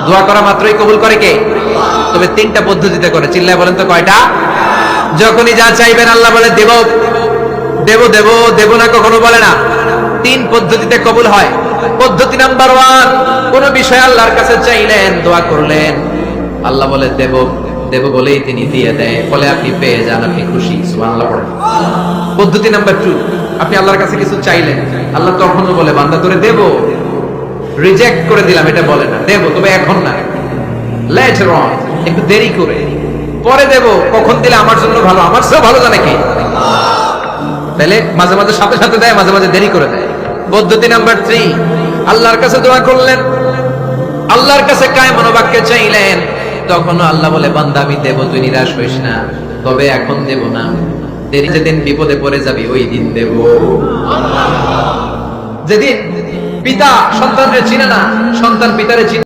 দোয়া করা মাত্রই কবুল করে কে? তবে তিনটা পদ্ধতিতে করে। চিল্লায় বলেন তো কয়টা? যখনই যা চাইবেন আল্লাহ বলে দেব দেব দেব দেব না, কখনো বলে না। তিন পদ্ধতিতে কবুল হয়। পদ্ধতি নাম্বার 1, কোন বিষয় আল্লাহর কাছে চাইলেন, দোয়া করলেন, আল্লাহ বলে দেব দেব বলেই তিনি দিয়ে দেয়, ফলে আপনি পেয়ে যান, আপনি খুশি। সুবহানাল্লাহ পড়েন। পদ্ধতি নাম্বার 2, আপনি আল্লাহর কাছে কিছু চাইলেন, আল্লাহ তখনও বলে বান্দা তোরে দেব, রিজেক্ট করে দিলাম এটা বলে না, দেব তবে এখন না, লেটার অন, একটু দেরি করে, পরে দেব, কখন দিলে আমার জন্য ভালো, আমার চেয়ে ভালো জানে কে। তাহলে মাঝে মাঝে সাথে সাথে দেয়, মাঝে মাঝে দেরি করে দেয়। পদ্ধতি নাম্বার 3, আল্লাহর কাছে দোয়া করলেন, আল্লাহর কাছে কায় মনোবাক্যে চাইলেন, তখন আল্লাহ বলে বান্দা আমি দেব, তুই নিরাশ হইস না, তবে এখন দেব না, দেরি যেদিন বিপদে পড়ে যাবি ওই দিন দেব। যেদিন পিতা সন্তানকে চিনে না, সন্তান পিতারে চিনে